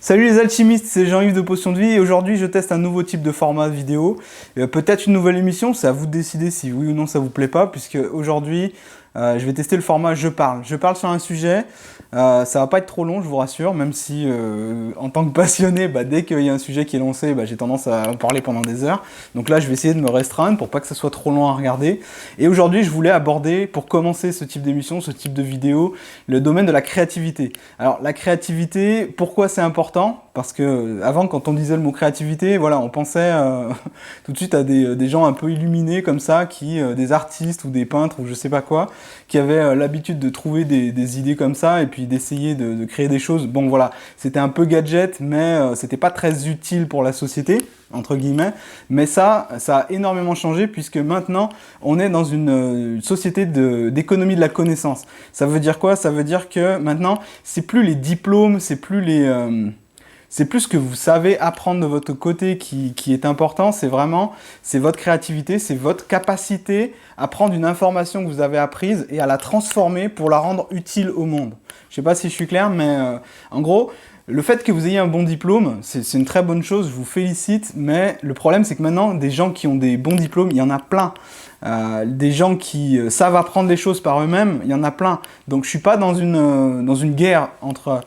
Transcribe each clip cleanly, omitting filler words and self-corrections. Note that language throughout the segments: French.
Salut les alchimistes, c'est Jean-Yves de Potion de Vie et aujourd'hui je teste un nouveau type de format vidéo. Peut-être une nouvelle émission, c'est à vous de décider si oui ou non ça vous plaît pas, puisque aujourd'hui je vais tester le format Je parle. Je parle sur un sujet, ça va pas être trop long, je vous rassure, même si en tant que passionné, dès qu'il y a un sujet qui est lancé, j'ai tendance à en parler pendant des heures. Donc là je vais essayer de me restreindre pour pas que ça soit trop long à regarder. Et aujourd'hui je voulais aborder, pour commencer ce type d'émission, ce type de vidéo, le domaine de la créativité. Alors la créativité, pourquoi c'est important ? Parce que avant, quand on disait le mot créativité, voilà, on pensait tout de suite à des gens un peu illuminés comme ça, des artistes ou des peintres ou je sais pas quoi, qui avaient l'habitude de trouver des idées comme ça et puis d'essayer de créer des choses. Bon voilà, c'était un peu gadget, mais c'était pas très utile pour la société, entre guillemets. Mais ça a énormément changé puisque maintenant, on est dans une société d'économie de la connaissance. Ça veut dire quoi? Ça veut dire que maintenant, c'est plus les diplômes, c'est plus ce que vous savez apprendre de votre côté qui est important, c'est votre créativité, c'est votre capacité à prendre une information que vous avez apprise et à la transformer pour la rendre utile au monde. Je sais pas si je suis clair, mais en gros, le fait que vous ayez un bon diplôme, c'est une très bonne chose, je vous félicite, mais le problème c'est que maintenant, des gens qui ont des bons diplômes, il y en a plein. Des gens qui savent apprendre les choses par eux-mêmes, il y en a plein. Donc je suis pas dans une guerre entre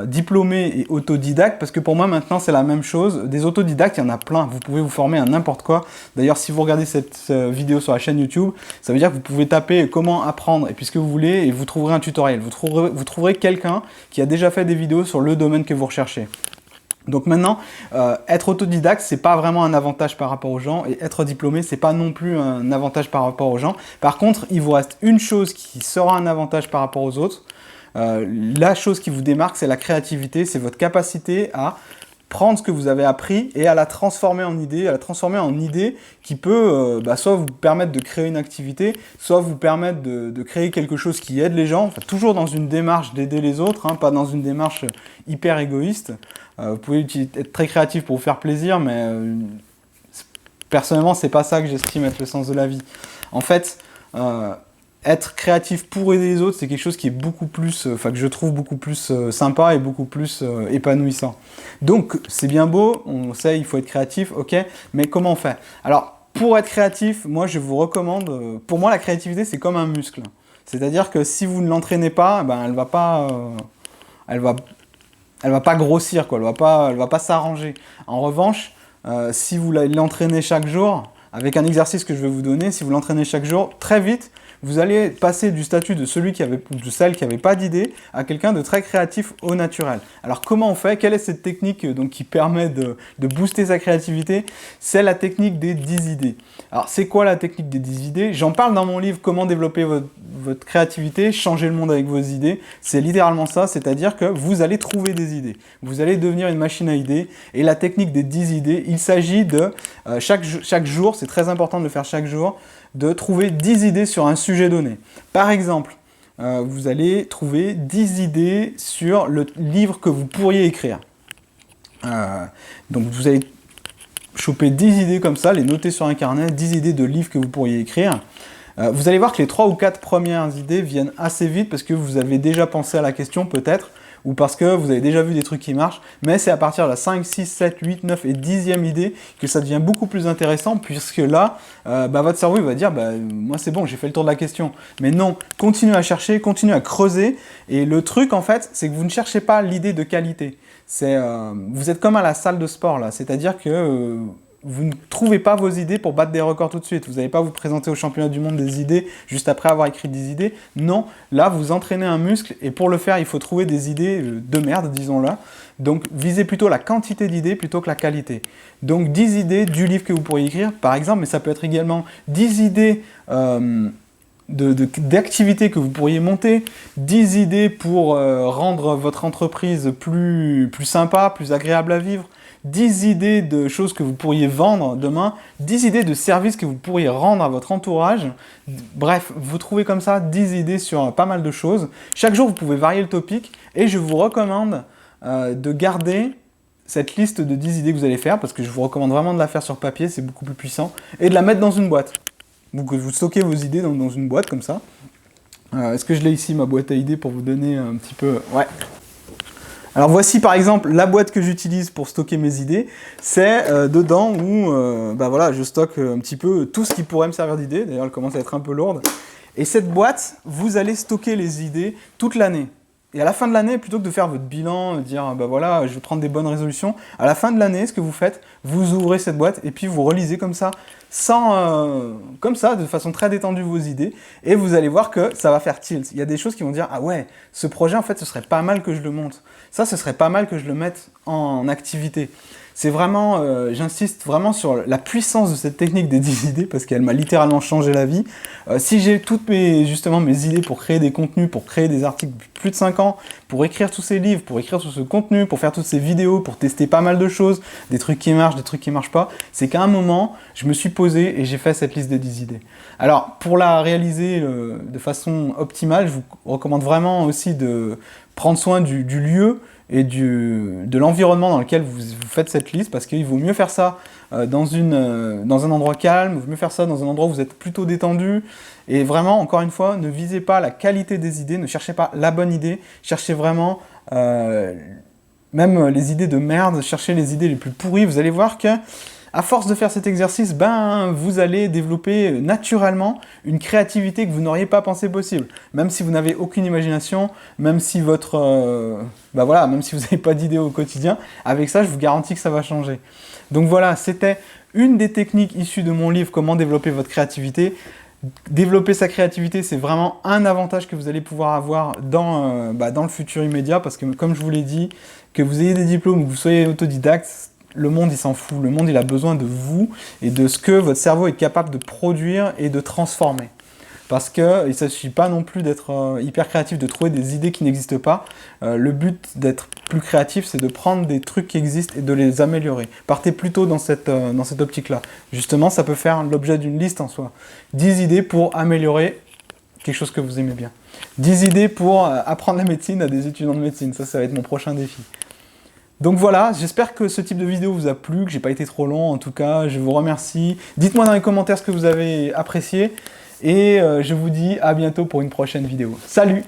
diplômés et autodidactes, parce que pour moi maintenant c'est la même chose. Des autodidactes, il y en a plein, vous pouvez vous former à n'importe quoi. D'ailleurs, si vous regardez cette vidéo sur la chaîne YouTube, ça veut dire que vous pouvez taper comment apprendre et puis ce que vous voulez et vous trouverez un tutoriel. Vous trouverez quelqu'un qui a déjà fait des vidéos sur le domaine que vous recherchez. Donc maintenant, être autodidacte, c'est pas vraiment un avantage par rapport aux gens, et être diplômé, c'est pas non plus un avantage par rapport aux gens. Par contre, il vous reste une chose qui sera un avantage par rapport aux autres. La chose qui vous démarque, c'est la créativité, c'est votre capacité à prendre ce que vous avez appris et à la transformer en idée, qui peut soit vous permettre de créer une activité, soit vous permettre de créer quelque chose qui aide les gens, enfin, toujours dans une démarche d'aider les autres, pas dans une démarche hyper égoïste. Vous pouvez être très créatif pour vous faire plaisir, mais personnellement, c'est pas ça que j'estime être le sens de la vie. En fait, être créatif pour aider les autres, c'est quelque chose qui est beaucoup plus, que je trouve beaucoup plus sympa et beaucoup plus épanouissant. Donc, c'est bien beau, on sait, il faut être créatif, ok, mais comment on fait? Alors, pour être créatif, moi, je vous recommande, pour moi, la créativité, c'est comme un muscle. C'est-à-dire que si vous ne l'entraînez pas, elle va pas grossir, quoi, elle va pas s'arranger. En revanche, si vous l'entraînez chaque jour, avec un exercice que je vais vous donner, si vous l'entraînez chaque jour, très vite, vous allez passer du statut de celle qui avait pas d'idée à quelqu'un de très créatif au naturel. Alors comment on fait? Quelle est cette technique qui permet de booster sa créativité? C'est la technique des 10 idées. Alors c'est quoi la technique des 10 idées? J'en parle dans mon livre Comment développer votre créativité, changer le monde avec vos idées. C'est littéralement ça, c'est-à-dire que vous allez trouver des idées. Vous allez devenir une machine à idées. Et la technique des 10 idées, il s'agit de chaque jour, c'est très important de le faire chaque jour, de trouver 10 idées sur un sujet donné. Par exemple, vous allez trouver 10 idées sur le livre que vous pourriez écrire. Donc vous allez choper 10 idées comme ça, les noter sur un carnet, 10 idées de livres que vous pourriez écrire. Vous allez voir que les 3 ou 4 premières idées viennent assez vite parce que vous avez déjà pensé à la question peut-être, ou parce que vous avez déjà vu des trucs qui marchent, mais c'est à partir de la 5, 6, 7, 8, 9 et 10e idée que ça devient beaucoup plus intéressant, puisque là, votre cerveau il va dire, moi c'est bon, j'ai fait le tour de la question. Mais non, continuez à chercher, continuez à creuser, et le truc en fait, c'est que vous ne cherchez pas l'idée de qualité. Vous êtes comme à la salle de sport là, c'est-à-dire que vous ne trouvez pas vos idées pour battre des records tout de suite. Vous n'allez pas vous présenter au championnat du monde des idées juste après avoir écrit des idées. Non, là, vous entraînez un muscle et pour le faire, il faut trouver des idées de merde, disons-le. Donc, visez plutôt la quantité d'idées plutôt que la qualité. Donc, 10 idées du livre que vous pourriez écrire, par exemple, mais ça peut être également 10 idées d'activités que vous pourriez monter, 10 idées pour rendre votre entreprise plus sympa, plus agréable à vivre, 10 idées de choses que vous pourriez vendre demain, 10 idées de services que vous pourriez rendre à votre entourage. Bref, vous trouvez comme ça 10 idées sur pas mal de choses. Chaque jour, vous pouvez varier le topic et je vous recommande de garder cette liste de 10 idées que vous allez faire, parce que je vous recommande vraiment de la faire sur papier, c'est beaucoup plus puissant, et de la mettre dans une boîte. Vous stockez vos idées dans une boîte comme ça. Est-ce que je l'ai ici, ma boîte à idées, pour vous donner un petit peu... Ouais. Alors voici par exemple la boîte que j'utilise pour stocker mes idées. C'est dedans où bah voilà, je stocke un petit peu tout ce qui pourrait me servir d'idée. D'ailleurs, elle commence à être un peu lourde. Et cette boîte, vous allez stocker les idées toute l'année. Et à la fin de l'année, plutôt que de faire votre bilan, dire bah voilà, je vais prendre des bonnes résolutions, à la fin de l'année, ce que vous faites, vous ouvrez cette boîte et puis vous relisez comme ça, comme ça, de façon très détendue vos idées, et vous allez voir que ça va faire tilt. Il y a des choses qui vont dire ah ouais, ce projet en fait, ce serait pas mal que je le monte. Ça, ce serait pas mal que je le mette en activité. C'est vraiment, j'insiste vraiment sur la puissance de cette technique des 10 idées parce qu'elle m'a littéralement changé la vie. Si j'ai toutes justement mes idées pour créer des contenus, pour créer des articles depuis plus de 5 ans, pour écrire tous ces livres, pour écrire tout ce contenu, pour faire toutes ces vidéos, pour tester pas mal de choses, des trucs qui marchent, des trucs qui marchent pas, c'est qu'à un moment, je me suis posé et j'ai fait cette liste des 10 idées. Alors, pour la réaliser de façon optimale, je vous recommande vraiment aussi de prendre soin du lieu et de l'environnement dans lequel vous faites cette liste, parce qu'il vaut mieux faire ça dans un endroit calme, il vaut mieux faire ça dans un endroit où vous êtes plutôt détendu, et vraiment, encore une fois, ne visez pas la qualité des idées, ne cherchez pas la bonne idée, cherchez vraiment, même les idées de merde, cherchez les idées les plus pourries, vous allez voir que à force de faire cet exercice, vous allez développer naturellement une créativité que vous n'auriez pas pensé possible. Même si vous n'avez aucune imagination, même si même si vous n'avez pas d'idées au quotidien, avec ça, je vous garantis que ça va changer. Donc voilà, c'était une des techniques issues de mon livre « Comment développer votre créativité ». Développer sa créativité, c'est vraiment un avantage que vous allez pouvoir avoir dans le futur immédiat, parce que comme je vous l'ai dit, que vous ayez des diplômes ou que vous soyez autodidacte, le monde il s'en fout, le monde il a besoin de vous et de ce que votre cerveau est capable de produire et de transformer. Parce qu'il ne s'agit pas non plus d'être hyper créatif, de trouver des idées qui n'existent pas. Le but d'être plus créatif, c'est de prendre des trucs qui existent et de les améliorer. Partez plutôt dans cette optique-là. Justement, ça peut faire l'objet d'une liste en soi. 10 idées pour améliorer quelque chose que vous aimez bien. 10 idées pour apprendre la médecine à des étudiants de médecine. Ça va être mon prochain défi. Donc voilà, j'espère que ce type de vidéo vous a plu, que j'ai pas été trop long. En tout cas, je vous remercie. Dites-moi dans les commentaires ce que vous avez apprécié. Et je vous dis à bientôt pour une prochaine vidéo. Salut!